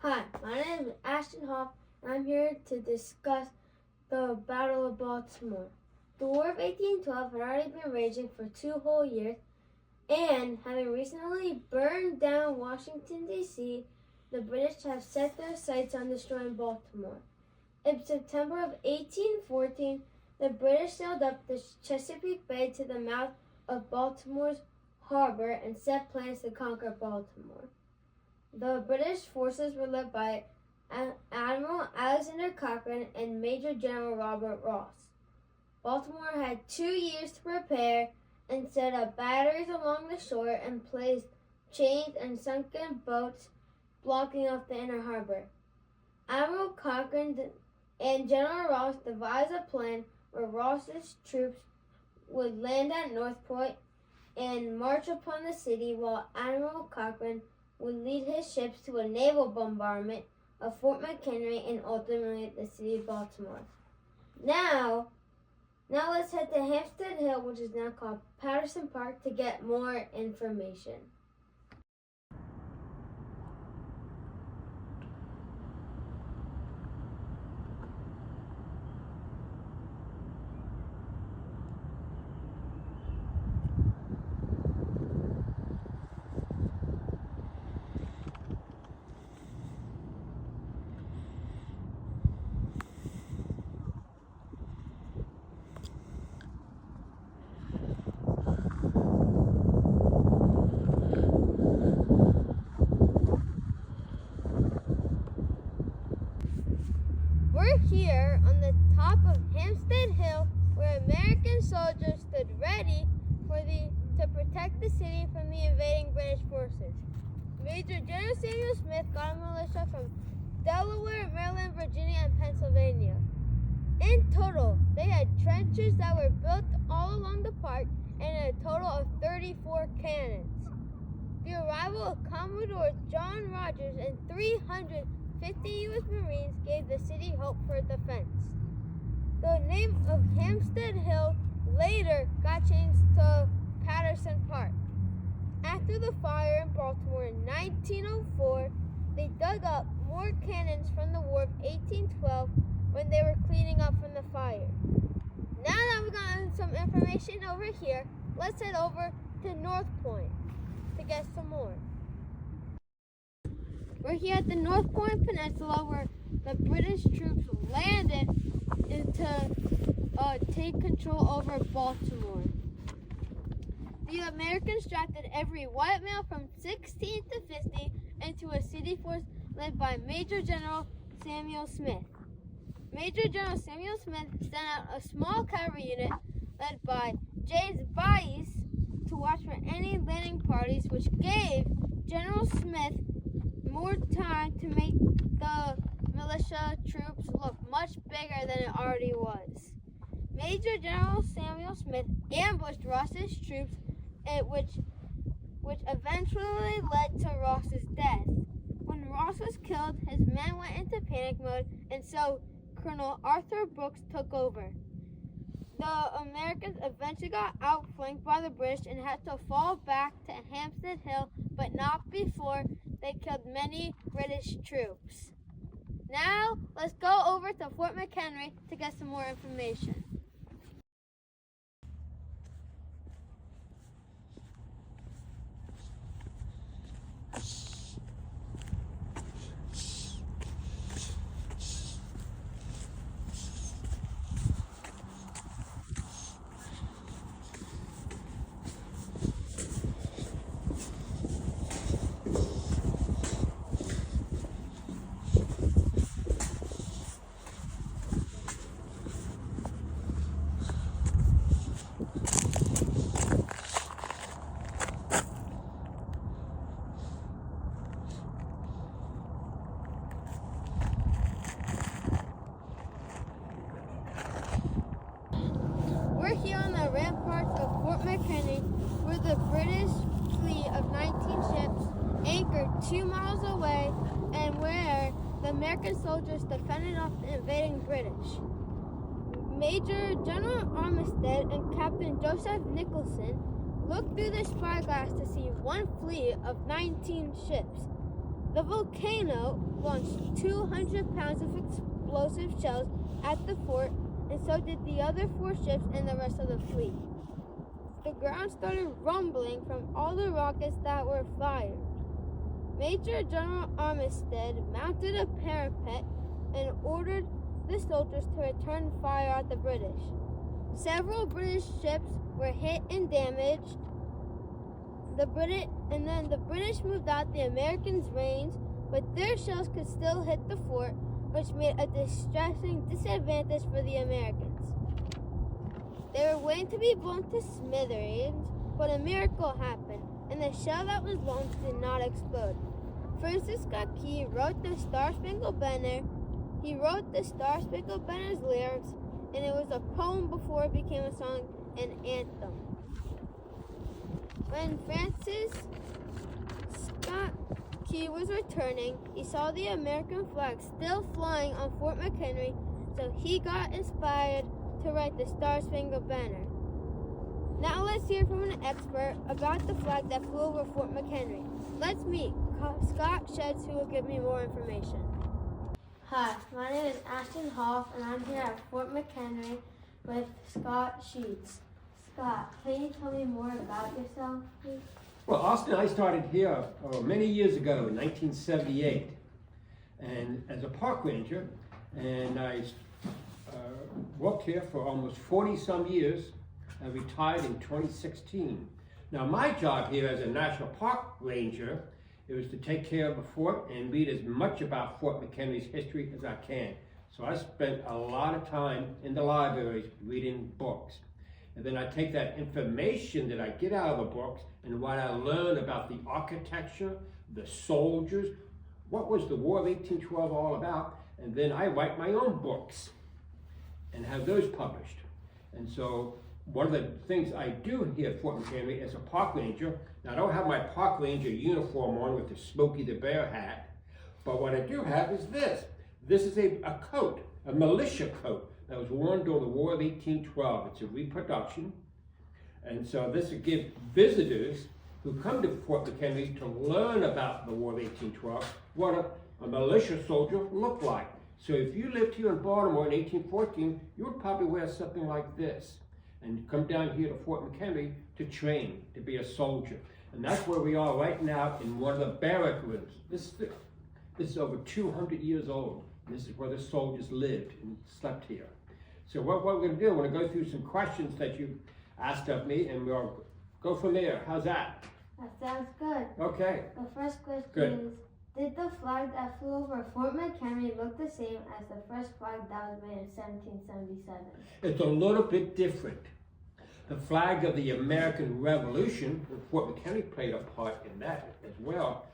Hi, my name is Ashton, and I'm here to discuss the Battle of Baltimore. The War of 1812 had already been raging for 2 whole years, and having recently burned down Washington, D.C., the British have set their sights on destroying Baltimore. In September of 1814, the British sailed up the Chesapeake Bay to the mouth of Baltimore's harbor and set plans to conquer Baltimore. The British forces were led by Admiral Alexander Cochrane and Major General Robert Ross. Baltimore had 2 years to prepare and set up batteries along the shore and placed chains and sunken boats blocking off the inner harbor. Admiral Cochrane and General Ross devised a plan where Ross's troops would land at North Point and march upon the city, while Admiral Cochrane would lead his ships to a naval bombardment of Fort McHenry and ultimately the city of Baltimore. Now let's head to Hampstead Hill, which is now called Patterson Park, to get more information. We're here on the top of Hampstead Hill, where American soldiers stood ready to protect the city from the invading British forces. Major General Samuel Smith got a militia from Delaware, Maryland, Virginia, and Pennsylvania. In total, they had trenches that were built all along the park and a total of 34 cannons. The arrival of Commodore John Rogers and 350 U.S. Marines gave the city hope for defense. The name of Hampstead Hill later got changed to Patterson Park. After the fire in Baltimore in 1904, they dug up more cannons from the War of 1812 when they were cleaning up from the fire. Now that we've gotten some information over here, let's head over to North Point to get some more. We're here at the North Point Peninsula, where the British troops landed to take control over Baltimore. The Americans drafted every white male from 16 to 50 into a city force led by Major General Samuel Smith. Major General Samuel Smith sent out a small cavalry unit led by James Byes to watch for any landing parties, which gave General Smith more time to make the militia troops look much bigger than it already was. Major General Samuel Smith ambushed Ross's troops, which eventually led to Ross's death. When Ross was killed, his men went into panic mode, and so Colonel Arthur Brooks took over. The Americans eventually got outflanked by the British and had to fall back to Hampstead Hill, but not before they killed many British troops. Now, let's go over to Fort McHenry to get some more information. We're here on the ramparts of Fort McHenry, where the British fleet of 19 ships anchored 2 miles away and where the American soldiers defended off the invading British. Major General Armistead and Captain Joseph Nicholson looked through the spyglass to see one fleet of 19 ships. The volcano launched 200 pounds of explosive shells at the fort, and so did the other 4 ships and the rest of the fleet. The ground started rumbling from all the rockets that were fired. Major General Armistead mounted a parapet and ordered the soldiers to return fire at the British. Several British ships were hit and damaged. The British moved out the Americans' range, but their shells could still hit the fort, which made a distressing disadvantage for the Americans. They were waiting to be blown to smithereens, but a miracle happened, and the shell that was launched did not explode. Francis Scott Key wrote the Star-Spangled Banner. He wrote the Star-Spangled Banner's lyrics, and it was a poem before it became a song and anthem. When Francis Scott Key was returning, he saw the American flag still flying on Fort McHenry, so he got inspired to write the Star-Spangled Banner. Now let's hear from an expert about the flag that flew over Fort McHenry. Let's meet Scott Sheds, who will give me more information. Hi, my name is Ashton Hoff, and I'm here at Fort McHenry with Scott Sheets. Scott, can you tell me more about yourself, please? Well, Austin, I started here many years ago in 1978, and as a park ranger, and I worked here for almost 40-some years. I retired in 2016. Now, my job here as a National Park Ranger, it was to take care of the fort and read as much about Fort McHenry's history as I can. So I spent a lot of time in the libraries reading books. And then I take that information that I get out of the books and what I learn about the architecture, the soldiers, what was the War of 1812 all about, and then I write my own books and have those published. And so one of the things I do here at Fort McHenry as a park ranger, now I don't have my park ranger uniform on with the Smokey the Bear hat, but what I do have is this. This is a coat, a militia coat that was worn during the War of 1812. It's a reproduction. And so this will give visitors who come to Fort McHenry to learn about the War of 1812 what a militia soldier looked like. So if you lived here in Baltimore in 1814, you would probably wear something like this and come down here to Fort McHenry to train, to be a soldier. And that's where we are right now in one of the barrack rooms. This is over 200 years old. This is where the soldiers lived and slept here. So what we're going to do, we're going to go through some questions that you asked of me, and we'll go from there. How's that? That sounds good. Okay. The first question is, did the flag that flew over Fort McHenry look the same as the first flag that was made in 1777? It's a little bit different. The flag of the American Revolution, Fort McHenry played a part in that as well,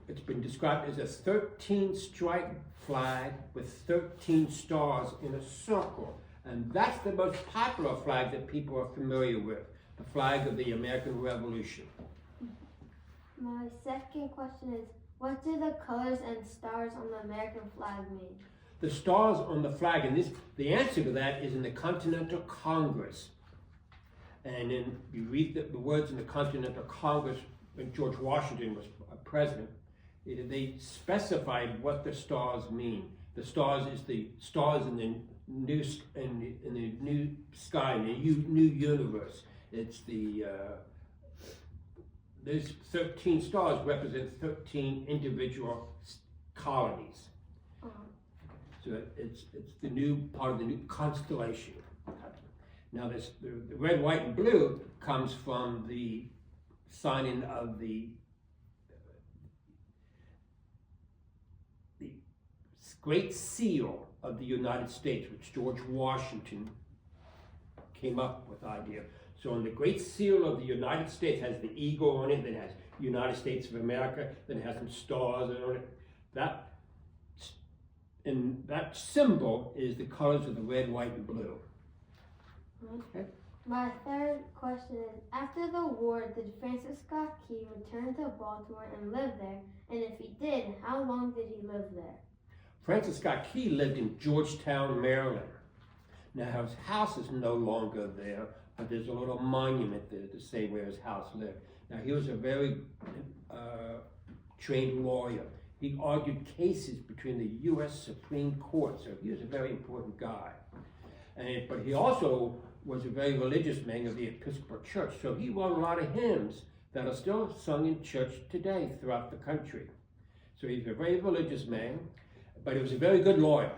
it's been described as a 13-stripe flag with 13 stars in a circle. And that's the most popular flag that people are familiar with, the flag of the American Revolution. My second question is, what do the colors and stars on the American flag mean? The stars on the flag, and the answer to that is in the Continental Congress. And then you read the words in the Continental Congress when George Washington was president. They specified what the stars mean. The stars is the stars in the new sky, in the new universe. It's those 13 stars represent 13 individual colonies. So it's the new part of the new constellation. Now the red, white, and blue comes from the signing of the Great Seal of the United States, which George Washington came up with the idea. So on the Great Seal of the United States has the eagle on it, then it has United States of America, then it has some stars on it. That symbol is the colors of the red, white, and blue. Okay. My third question is, after the war, did Francis Scott Key return to Baltimore and live there? And if he did, how long did he live there? Francis Scott Key lived in Georgetown, Maryland. Now his house is no longer there, but there's a little monument there to say where his house lived. Now he was a very trained lawyer. He argued cases between the U.S. Supreme Court, so he was a very important guy. But he also was a very religious man of the Episcopal Church, so he wrote a lot of hymns that are still sung in church today throughout the country. So he's a very religious man, but he was a very good lawyer.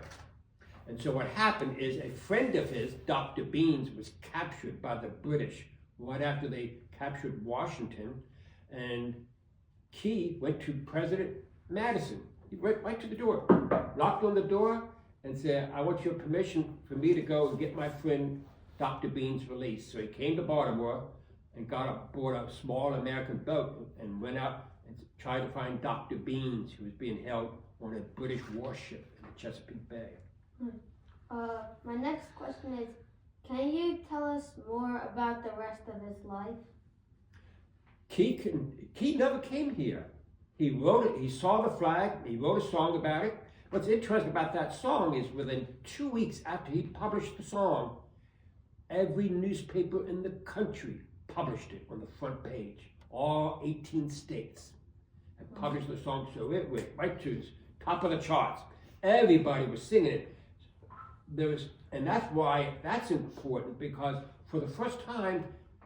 And so what happened is a friend of his, Dr. Beans, was captured by the British right after they captured Washington, and Key went to President Madison. He went right to the door, knocked on the door, and said, I want your permission for me to go and get my friend Dr. Beans released. So he came to Baltimore and bought a small American boat and went out and tried to find Dr. Beans, who was being held on a British warship in the Chesapeake Bay. My next question is, can you tell us more about the rest of his life? Key never came here. He wrote it, he saw the flag, he wrote a song about it. What's interesting about that song is within 2 weeks after he published the song, every newspaper in the country published it on the front page. All 18 states had published the song, so it went right to the top of the charts. Everybody was singing it. And that's why that's important, because for the first time,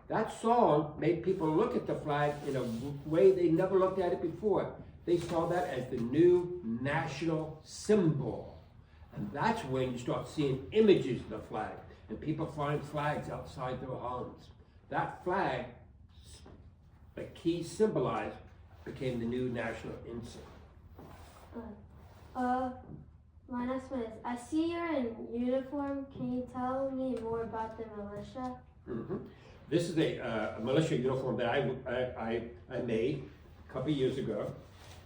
that song made people look at the flag in a way they never looked at it before. They saw that as the new national symbol. And that's when you start seeing images of the flag, and people find flags outside their homes. That flag, the Key symbolized, became the new national ensign. My next one is, I see you're in uniform. Can you tell me more about the militia? Mm-hmm. This is a militia uniform that I made a couple years ago.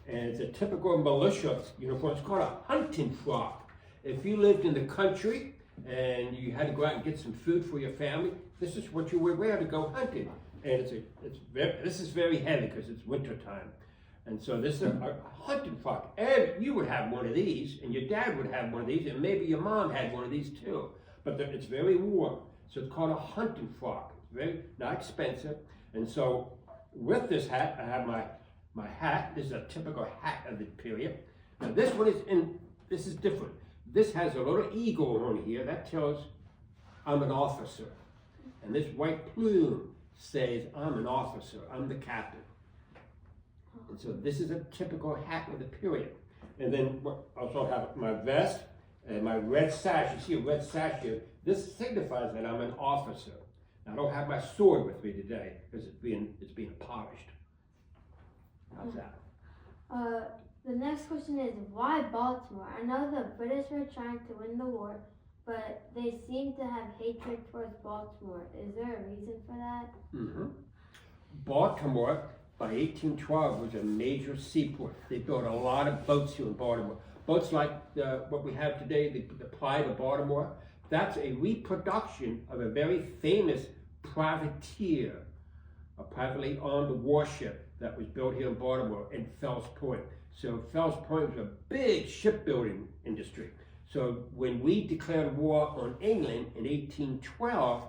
And it's a typical militia uniform. It's called a hunting frock. If you lived in the country and you had to go out and get some food for your family, this is what you would wear to go hunting. And this is very heavy because it's winter time. And so this is a hunting frock. And you would have one of these, and your dad would have one of these, and maybe your mom had one of these too. But it's very warm. So it's called a hunting frock. It's very not expensive. And so with this hat, I have my hat. This is a typical hat of the period. Now this one this is different. This has a little eagle on here that tells I'm an officer. And this white plume says I'm an officer, I'm the captain. And so this is a typical hat of the period. And then also have my vest and my red sash. You see a red sash here. This signifies that I'm an officer. Now, I don't have my sword with me today because it's being polished. How's that? The next question is, why Baltimore? I know the British were trying to win the war, but they seem to have hatred towards Baltimore. Is there a reason for that? Mm-hmm. Baltimore, by 1812, was a major seaport. They built a lot of boats here in Baltimore. Boats like what we have today, the Pride of Baltimore. That's a reproduction of a very famous privateer, a privately owned warship that was built here in Baltimore in Fells Point. So Fells Point was a big shipbuilding industry. So when we declared war on England in 1812,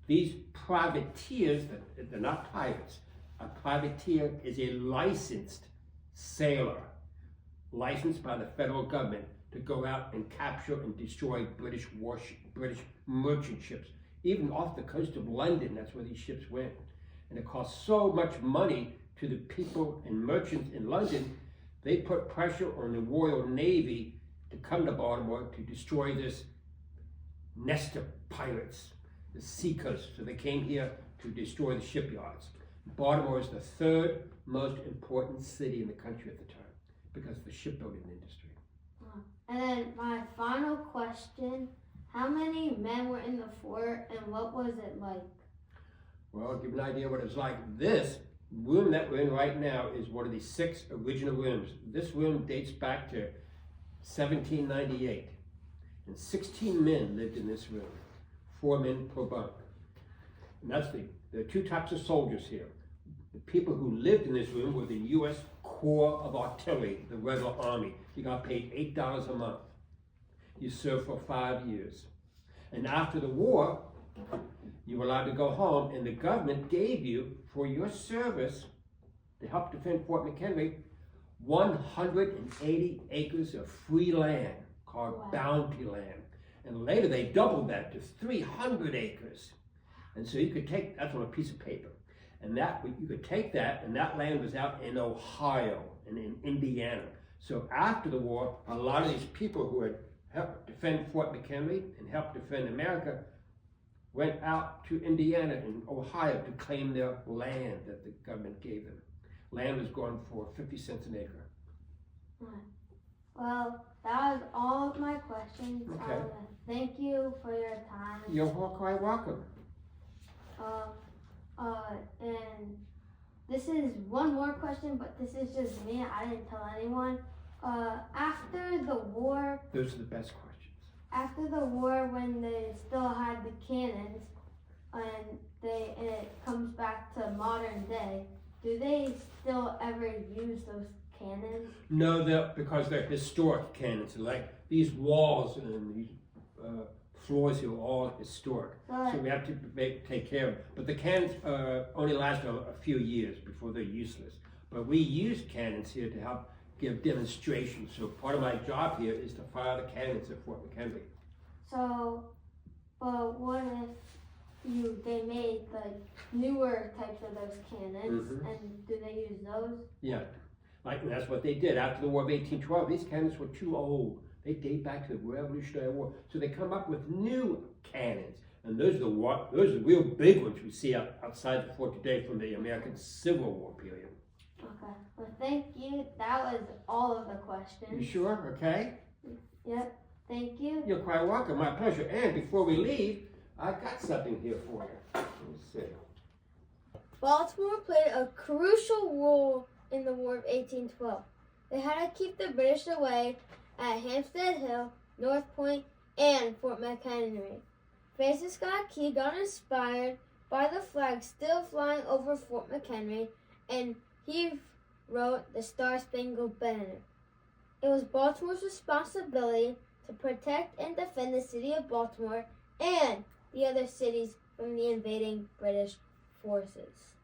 these privateers, they're not pirates. A privateer is a licensed sailor, licensed by the federal government to go out and capture and destroy British merchant ships. Even off the coast of London, that's where these ships went. And it cost so much money to the people and merchants in London, they put pressure on the Royal Navy to come to Baltimore to destroy this nest of pirates, the seacoast. So they came here to destroy the shipyards. Baltimore is the third most important city in the country at the time because of the shipbuilding industry. And then my final question, how many men were in the fort and what was it like? Well, I'll give you an idea what it's like. This room that we're in right now is one of the 6 original rooms. This room dates back to 1798. And 16 men lived in this room, 4 men per bunk. And there are 2 types of soldiers here. The people who lived in this room were the U.S. Corps of Artillery, the regular army. You got paid $8 a month. You served for 5 years. And after the war, you were allowed to go home, and the government gave you, for your service to help defend Fort McHenry, 180 acres of free land called Wow. bounty land. And later they doubled that to 300 acres. And so you could take, that's on a piece of paper. And that, you could take that, and that land was out in Ohio and in Indiana. So after the war, a lot of these people who had helped defend Fort McHenry and helped defend America went out to Indiana and Ohio to claim their land that the government gave them. Land was going for 50 cents an acre. Well, that was all of my questions. Okay. Thank you for your time. You're quite welcome. And this is one more question, but this is just me. I didn't tell anyone. After the war, Those are the best questions. after the war, when they still had the cannons, and it comes back to modern day, do they still ever use those cannons? No, because they're historic cannons. Like these walls and these floors here are all historic. So we have to take care of them. But the cannons only last a few years before they're useless. But we use cannons here to help give demonstrations. So part of my job here is to fire the cannons at Fort McHenry. So, but what if they made like newer types of those cannons, and do they use those? Yeah, that's what they did after the War of 1812. These cannons were too old. They date back to the Revolutionary War. So they come up with new cannons. And those are the real big ones we see outside the fort today from the American Civil War period. Okay. Well, thank you. That was all of the questions. You sure? Okay. Yep. Thank you. You're quite welcome. My pleasure. And before we leave, I've got something here for you. Let's see. Baltimore played a crucial role in the War of 1812. They had to keep the British away at Hampstead Hill, North Point, and Fort McHenry. Francis Scott Key got inspired by the flag still flying over Fort McHenry, and he wrote the Star-Spangled Banner. It was Baltimore's responsibility to protect and defend the city of Baltimore and the other cities from the invading British forces.